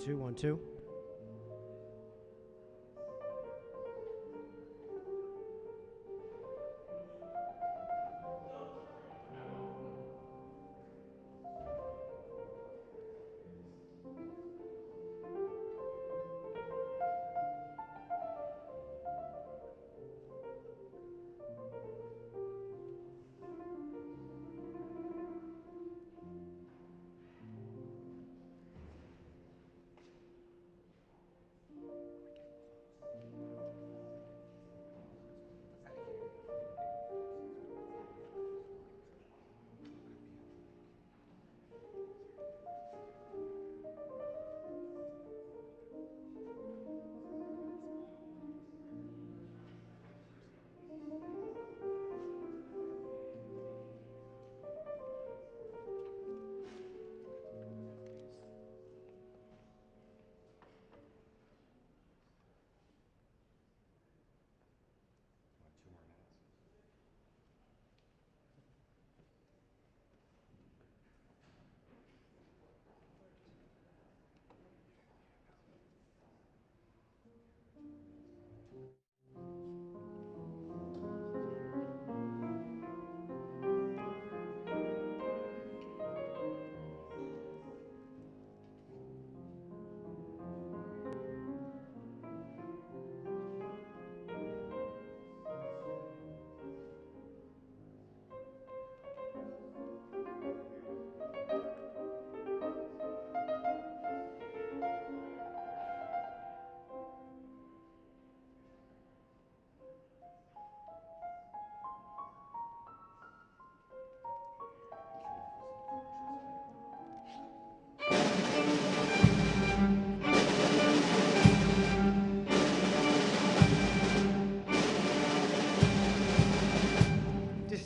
2, 1, 2.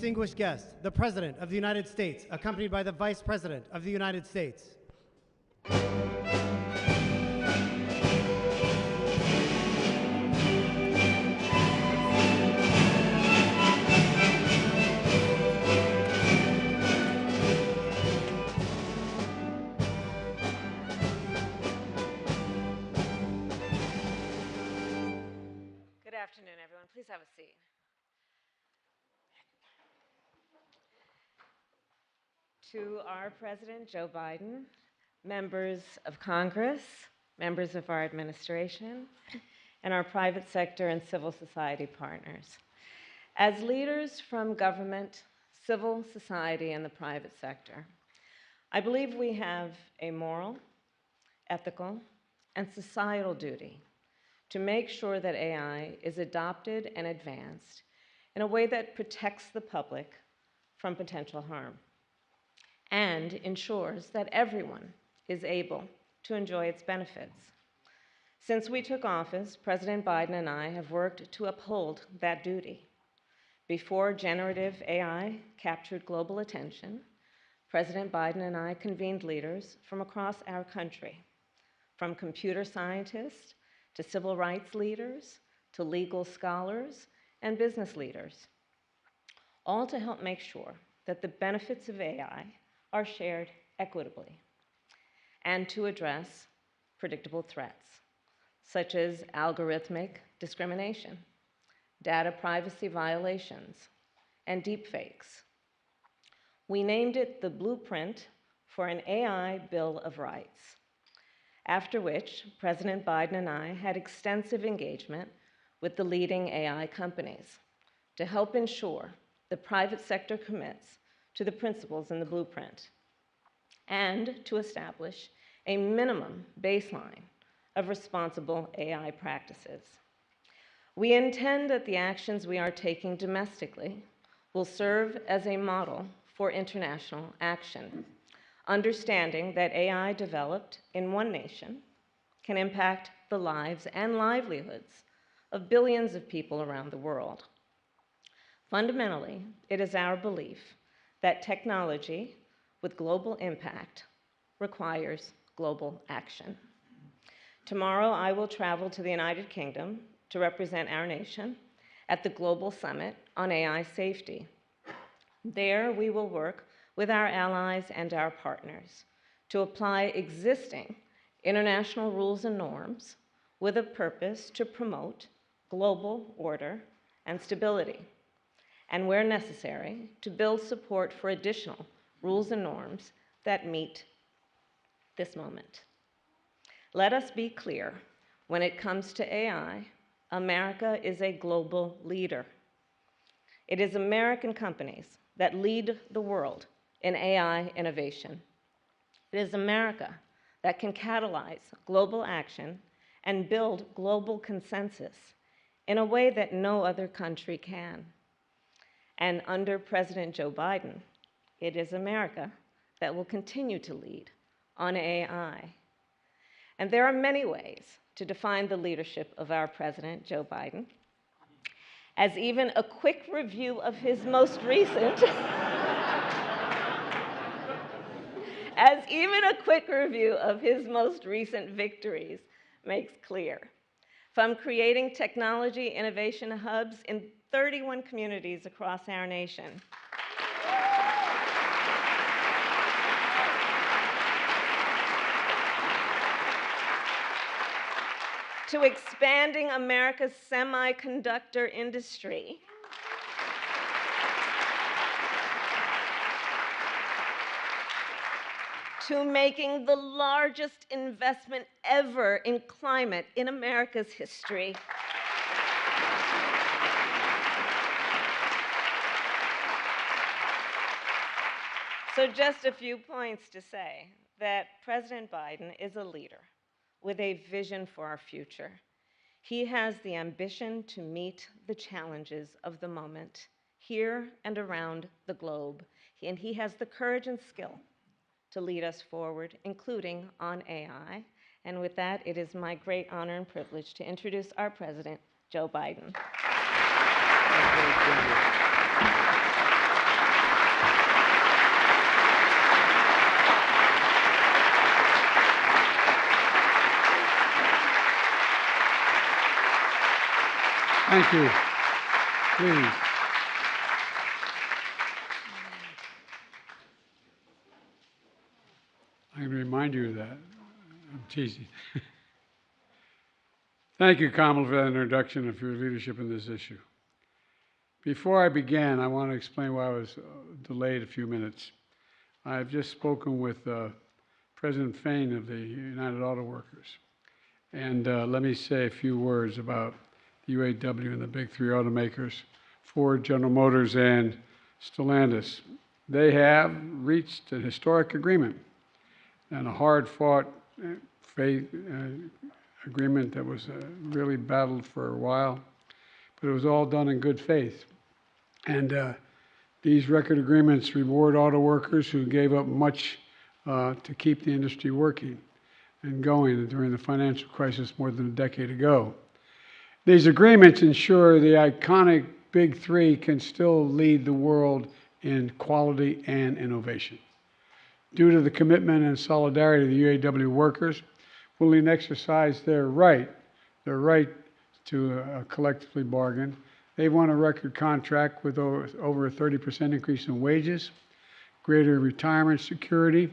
Distinguished guests, the President of the United States, accompanied by the Vice President of the United States. Good afternoon, everyone. Please have a seat. To our President, Joe Biden, members of Congress, members of our administration, and our private sector and civil society partners. As leaders from government, civil society, and the private sector, I believe we have a moral, ethical, and societal duty to make sure that AI is adopted and advanced in a way that protects the public from potential harm and ensures that everyone is able to enjoy its benefits. Since we took office, President Biden and I have worked to uphold that duty. Before generative AI captured global attention, President Biden and I convened leaders from across our country, from computer scientists to civil rights leaders to legal scholars and business leaders, all to help make sure that the benefits of AI are shared equitably, and to address predictable threats, such as algorithmic discrimination, data privacy violations, and deepfakes. We named it the Blueprint for an AI Bill of Rights, after which President Biden and I had extensive engagement with the leading AI companies to help ensure the private sector commits to the principles in the blueprint, and to establish a minimum baseline of responsible AI practices. We intend that the actions we are taking domestically will serve as a model for international action, understanding that AI developed in one nation can impact the lives and livelihoods of billions of people around the world. Fundamentally, it is our belief that technology with global impact requires global action. Tomorrow, I will travel to the United Kingdom to represent our nation at the Global Summit on AI Safety. There, we will work with our allies and our partners to apply existing international rules and norms with a purpose to promote global order and stability, and where necessary, to build support for additional rules and norms that meet this moment. Let us be clear, when it comes to AI, America is a global leader. It is American companies that lead the world in AI innovation. It is America that can catalyze global action and build global consensus in a way that no other country can. And under President Joe Biden, it is America that will continue to lead on AI. And there are many ways to define the leadership of our President, Joe Biden, as even a quick review of his most recent victories makes clear. From creating technology innovation hubs in 31 communities across our nation, to expanding America's semiconductor industry, to making the largest investment ever in climate in America's history. So just a few points to say that President Biden is a leader with a vision for our future. He has the ambition to meet the challenges of the moment here and around the globe, and he has the courage and skill to lead us forward, including on AI. And with that, it is my great honor and privilege to introduce our President, Joe Biden. Thank you. Please. I'm going to remind you of that. I'm teasing. Thank you, Kamala, for that introduction and for your leadership in this issue. Before I begin, I want to explain why I was delayed a few minutes. I've just spoken with President Fain of the United Auto Workers. And let me say a few words about the UAW and the big three automakers, Ford, General Motors, and Stellantis. They have reached a historic agreement and a hard-fought agreement that was really battled for a while, but it was all done in good faith. And these record agreements reward auto workers who gave up much to keep the industry working and going during the financial crisis more than a decade ago. These agreements ensure the iconic Big Three can still lead the world in quality and innovation. Due to the commitment and solidarity of the UAW workers, willing to exercise their right to collectively bargain, they won a record contract with over a 30% increase in wages, greater retirement security,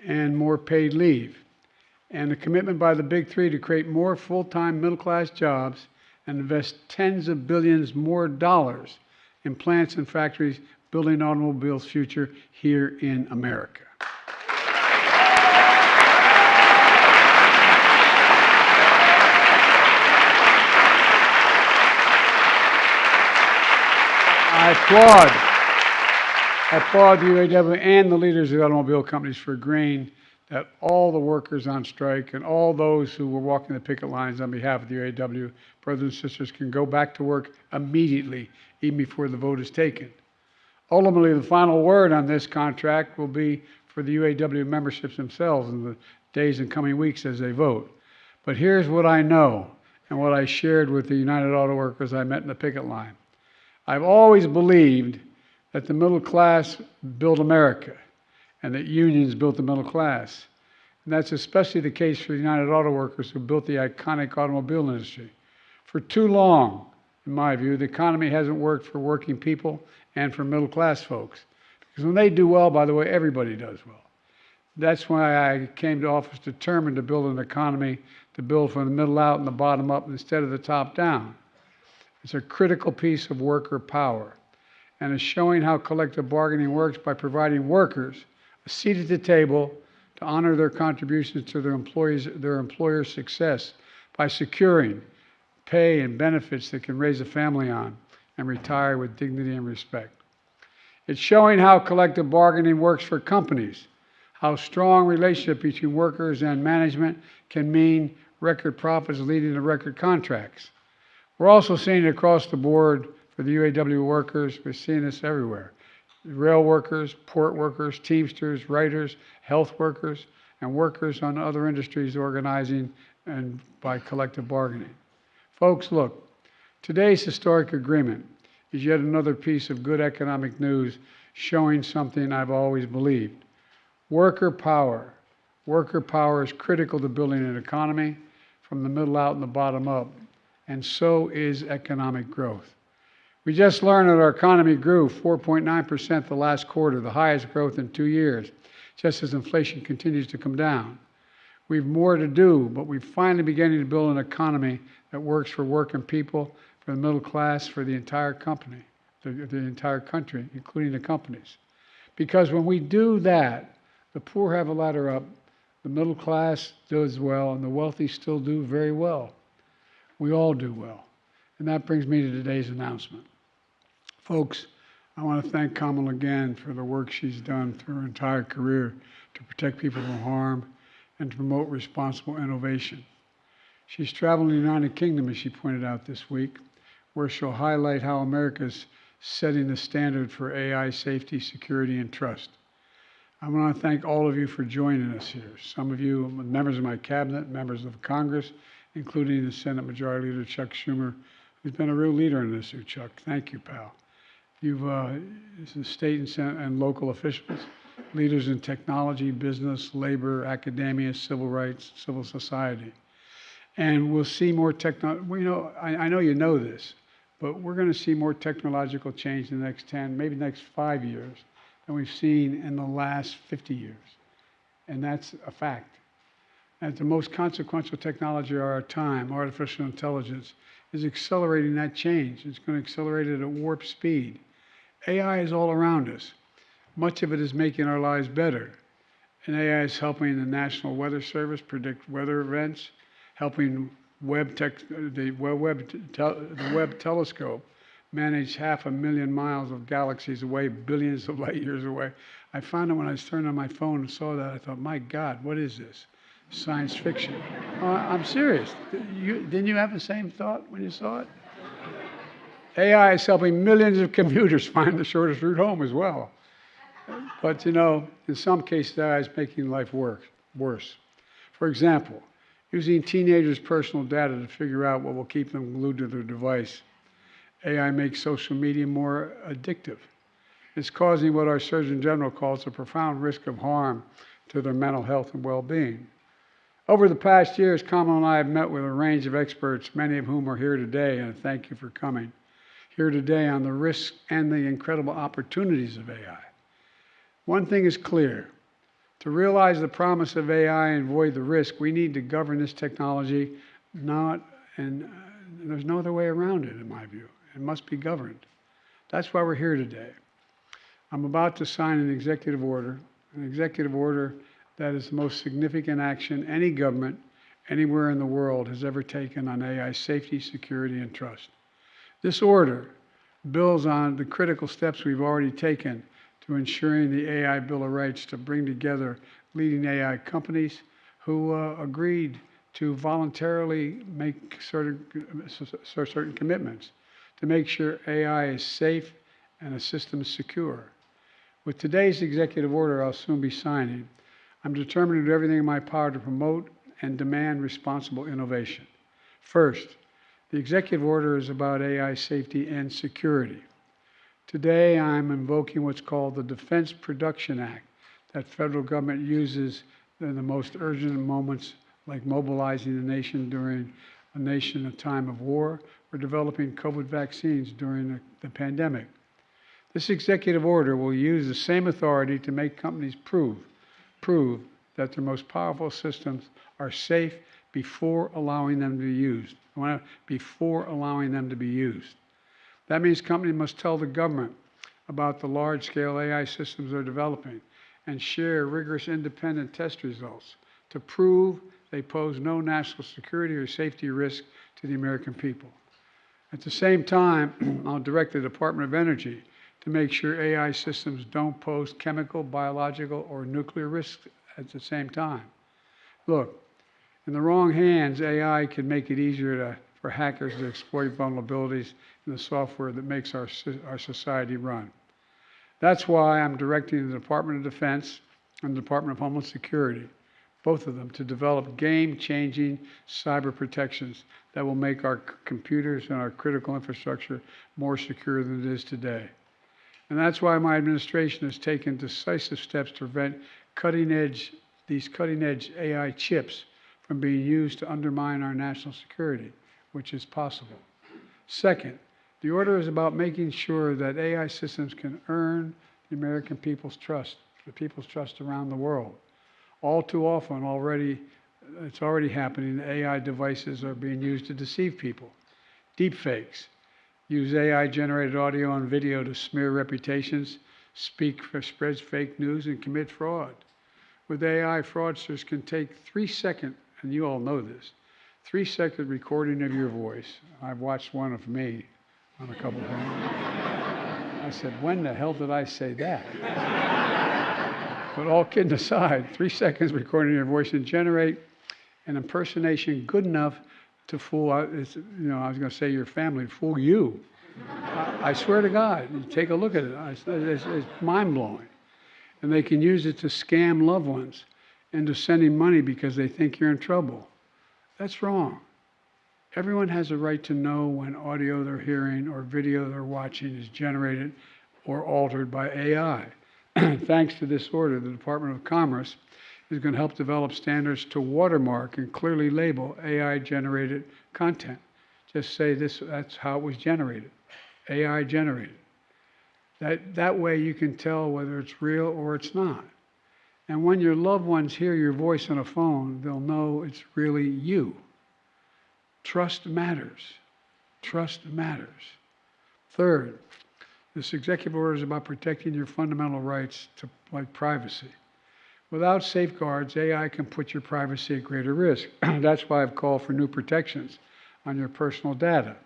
and more paid leave. And the commitment by the Big Three to create more full-time middle-class jobs and invest tens of billions more dollars in plants and factories building automobiles' future here in America. I applaud the UAW and the leaders of the automobile companies for agreeing that all the workers on strike and all those who were walking the picket lines on behalf of the UAW, brothers and sisters, can go back to work immediately, even before the vote is taken. Ultimately, the final word on this contract will be for the UAW memberships themselves in the days and coming weeks as they vote. But here's what I know and what I shared with the United Auto Workers I met in the picket line. I've always believed that the middle class built America and that unions built the middle class. And that's especially the case for the United Auto Workers who built the iconic automobile industry. For too long, in my view, the economy hasn't worked for working people and for middle class folks. Because when they do well, by the way, everybody does well. That's why I came to office determined to build an economy to build from the middle out and the bottom up instead of the top down. It's a critical piece of worker power and is showing how collective bargaining works by providing workers a seat at the table to honor their contributions to their employer's success by securing pay and benefits that can raise a family on and retire with dignity and respect. It's showing how collective bargaining works for companies, how strong relationship between workers and management can mean record profits leading to record contracts. We're also seeing it across the board for the UAW workers. We're seeing this everywhere. Rail workers, port workers, Teamsters, writers, health workers, and workers on other industries organizing and by collective bargaining. Folks, look, today's historic agreement is yet another piece of good economic news showing something I've always believed. Worker power. Worker power is critical to building an economy from the middle out and the bottom up, and so is economic growth. We just learned that our economy grew 4.9% the last quarter, the highest growth in 2 years, just as inflation continues to come down. We've more to do, but we're finally beginning to build an economy that works for working people, for the middle class, for the entire company, the entire country, including the companies. Because when we do that, the poor have a ladder up, the middle class does well, and the wealthy still do very well. We all do well. And that brings me to today's announcement. Folks, I want to thank Kamala again for the work she's done through her entire career to protect people from harm and to promote responsible innovation. She's traveling the United Kingdom, as she pointed out this week, where she'll highlight how America's setting the standard for AI safety, security, and trust. I want to thank all of you for joining us here. Some of you are members of my cabinet, members of Congress, including the Senate Majority Leader Chuck Schumer, who's been a real leader in this here, Chuck. Thank you, pal. You've state and Senate and local officials, leaders in technology, business, labor, academia, civil rights, civil society. And we'll see more technology. Well, you know, I know you know this, but we're going to see more technological change in the next 10, maybe the next 5 years than we've seen in the last 50 years. And that's a fact. And the most consequential technology of our time, artificial intelligence, is accelerating that change. It's going to accelerate it at warp speed. AI is all around us. Much of it is making our lives better. And AI is helping the National Weather Service predict weather events, helping the Webb telescope manage 500,000 miles of galaxies away, billions of light years away. I found it when I turned on my phone and saw that. I thought, my God, what is this? Science fiction. I'm serious. Didn't you have the same thought when you saw it? AI is helping millions of commuters find the shortest route home as well. But, you know, in some cases, AI is making life worse. For example, using teenagers' personal data to figure out what will keep them glued to their device. AI makes social media more addictive. It's causing what our Surgeon General calls a profound risk of harm to their mental health and well-being. Over the past years, Kamala and I have met with a range of experts, many of whom are here today, and thank you for coming, here today on the risks and the incredible opportunities of AI. One thing is clear. To realize the promise of AI and avoid the risk, we need to govern this technology, there's no other way around it, in my view. It must be governed. That's why we're here today. I'm about to sign an executive order that is the most significant action any government anywhere in the world has ever taken on AI safety, security, and trust. This order builds on the critical steps we've already taken to ensuring the AI Bill of Rights to bring together leading AI companies who agreed to voluntarily make certain commitments to make sure AI is safe and the system is secure. With today's executive order I'll soon be signing, I'm determined to do everything in my power to promote and demand responsible innovation. First, the executive order is about AI safety and security. Today, I'm invoking what's called the Defense Production Act that federal government uses in the most urgent moments, like mobilizing the nation during a time of war or developing COVID vaccines during the pandemic. This executive order will use the same authority to make companies prove prove that their most powerful systems are safe before allowing them to be used. Before allowing them to be used. That means companies must tell the government about the large-scale AI systems they're developing and share rigorous independent test results to prove they pose no national security or safety risk to the American people. At the same time, I'll direct the Department of Energy to make sure AI systems don't pose chemical, biological, or nuclear risks at the same time. Look, in the wrong hands, AI can make it easier for hackers to exploit vulnerabilities in the software that makes our society run. That's why I'm directing the Department of Defense and the Department of Homeland Security, both of them, to develop game-changing cyber protections that will make our computers and our critical infrastructure more secure than it is today. And that's why my administration has taken decisive steps to prevent these cutting-edge AI chips from being used to undermine our national security, which is possible. Second, the order is about making sure that AI systems can earn the American people's trust, the people's trust around the world. All too often it's already happening. AI devices are being used to deceive people. Deepfakes use AI-generated audio and video to smear reputations, spread fake news, and commit fraud. With AI, fraudsters can take 3 second, and you all know this, 3-second recording of your voice. I've watched one of me on a couple of things. I said, when the hell did I say that? But all kidding aside, 3 seconds recording your voice and generate an impersonation good enough to fool, I was going to say your family, fool you. I swear to God, you take a look at it. It's mind-blowing. And they can use it to scam loved ones into sending money because they think you're in trouble. That's wrong. Everyone has a right to know when audio they're hearing or video they're watching is generated or altered by AI. Thanks to this order, the Department of Commerce is going to help develop standards to watermark and clearly label AI-generated content. Just say that's how it was generated, AI-generated. That way you can tell whether it's real or it's not. And when your loved ones hear your voice on a phone, they'll know it's really you. Trust matters. Trust matters. Third, this executive order is about protecting your fundamental rights like privacy. Without safeguards, AI can put your privacy at greater risk. That's why I've called for new protections on your personal data.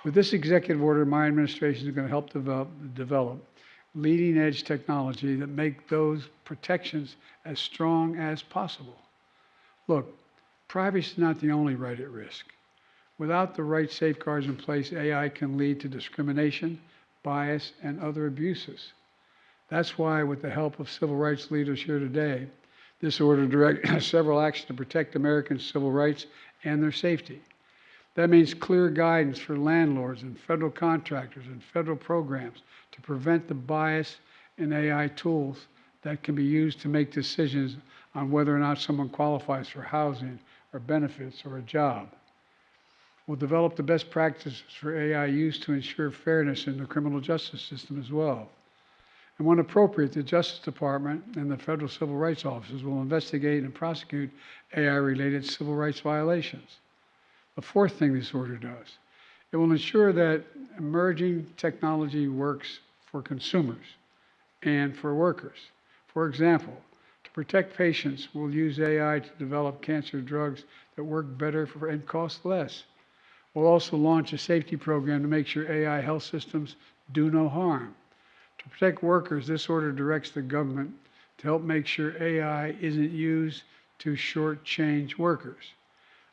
With this executive order, my administration is going to help develop leading-edge technology that make those protections as strong as possible. Look, privacy is not the only right at risk. Without the right safeguards in place, AI can lead to discrimination, bias, and other abuses. That's why, with the help of civil rights leaders here today, this order directs several actions to protect Americans' civil rights and their safety. That means clear guidance for landlords and federal contractors and federal programs to prevent the bias in AI tools that can be used to make decisions on whether or not someone qualifies for housing or benefits or a job. We'll develop the best practices for AI use to ensure fairness in the criminal justice system as well. And when appropriate, the Justice Department and the federal civil rights offices will investigate and prosecute AI-related civil rights violations. The fourth thing this order does, it will ensure that emerging technology works for consumers and for workers. For example, to protect patients, we'll use AI to develop cancer drugs that work better and cost less. We'll also launch a safety program to make sure AI health systems do no harm. To protect workers, this order directs the government to help make sure AI isn't used to shortchange workers.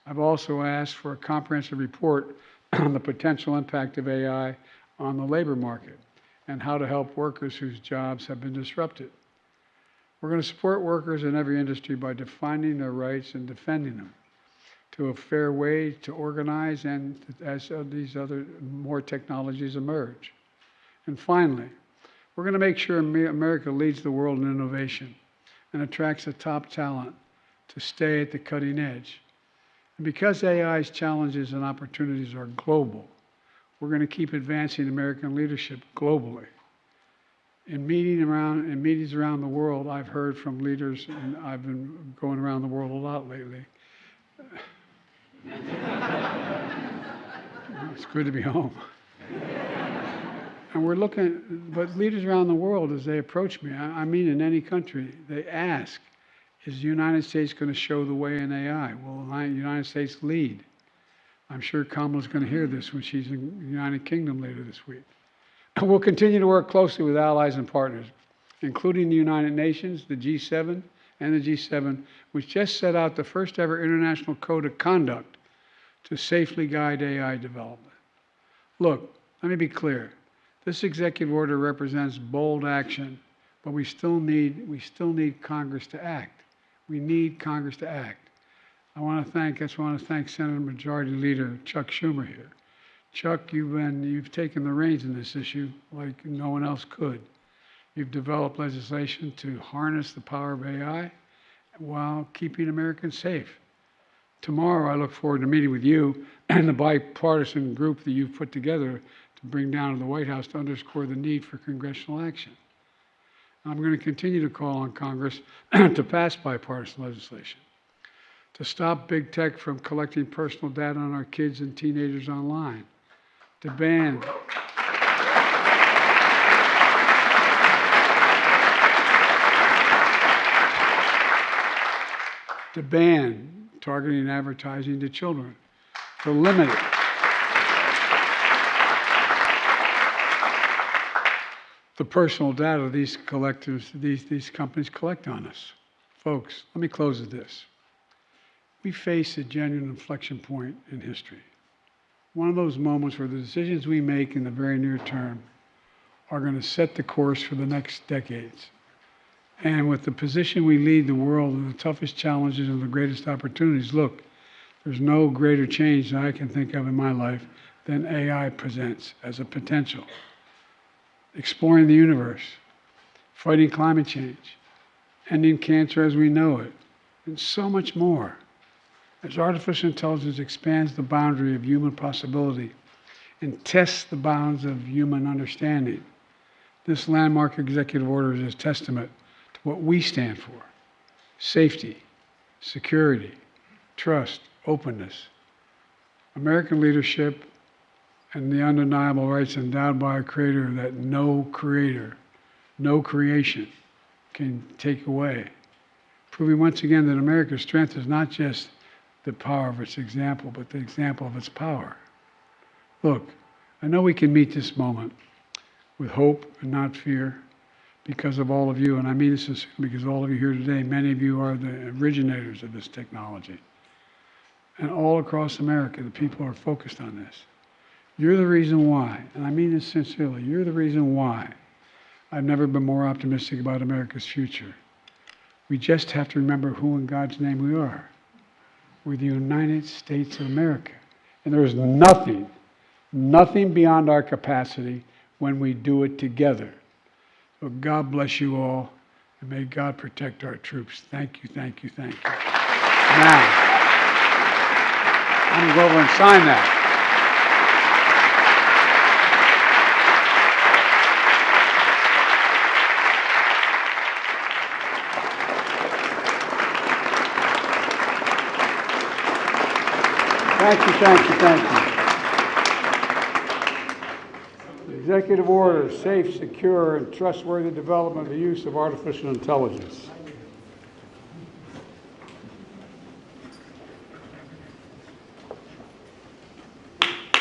I've also asked for a comprehensive report on the potential impact of AI on the labor market and how to help workers whose jobs have been disrupted. We're going to support workers in every industry by defining their rights and defending them to a fair way to organize and as these other more technologies emerge. And finally, we're going to make sure America leads the world in innovation and attracts the top talent to stay at the cutting edge. And because AI's challenges and opportunities are global, we're going to keep advancing American leadership globally. In meetings around the world, I've heard from leaders, and I've been going around the world a lot lately. It's good to be home. And we're looking, but leaders around the world, as they approach me, I mean in any country, they ask, is the United States going to show the way in AI? Will the United States lead? I'm sure Kamala's going to hear this when she's in the United Kingdom later this week. And we'll continue to work closely with allies and partners, including the United Nations, the G7, and the G7, which just set out the first ever international code of conduct to safely guide AI development. Look, let me be clear. This executive order represents bold action, but we still need Congress to act. We need Congress to act. I want to thank Senate Majority Leader Chuck Schumer here. Chuck, you've taken the reins in this issue like no one else could. You've developed legislation to harness the power of AI while keeping Americans safe. Tomorrow, I look forward to meeting with you and the bipartisan group that you've put together to bring down to the White House to underscore the need for congressional action. I'm going to continue to call on Congress to pass bipartisan legislation, to stop big tech from collecting personal data on our kids and teenagers online, to ban targeting advertising to children, to limit it. The personal data these companies collect on us. Folks, let me close with this. We face a genuine inflection point in history. One of those moments where the decisions we make in the very near term are going to set the course for the next decades. And with the position we lead the world in the toughest challenges and the greatest opportunities, look, there's no greater change that I can think of in my life than AI presents as a potential. Exploring the universe, fighting climate change, ending cancer as we know it, and so much more. As artificial intelligence expands the boundary of human possibility and tests the bounds of human understanding, this landmark executive order is a testament to what we stand for: safety, security, trust, openness, American leadership, and the undeniable rights endowed by a creator that no creation can take away, proving once again that America's strength is not just the power of its example, but the example of its power. Look, I know we can meet this moment with hope and not fear because of all of you, and I mean this sincerely because all of you here today, many of you are the originators of this technology. And all across America, the people are focused on this. You're the reason why, and I mean this sincerely, you're the reason why I've never been more optimistic about America's future. We just have to remember who in God's name we are. We're the United States of America. And there is nothing beyond our capacity when we do it together. So God bless you all, and may God protect our troops. Thank you, thank you, thank you. Now, I'm going to go over and sign that. Thank you, thank you, thank you. Executive order, safe, secure, and trustworthy development of the use of artificial intelligence.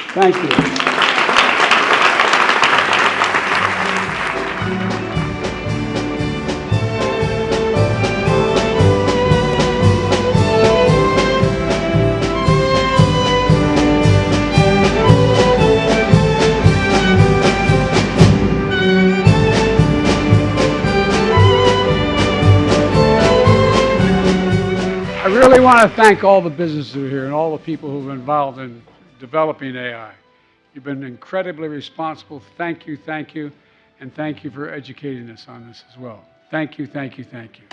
Thank you. I really want to thank all the businesses who are here and all the people who are involved in developing AI. You've been incredibly responsible. Thank you, and thank you for educating us on this as well. Thank you, thank you, thank you.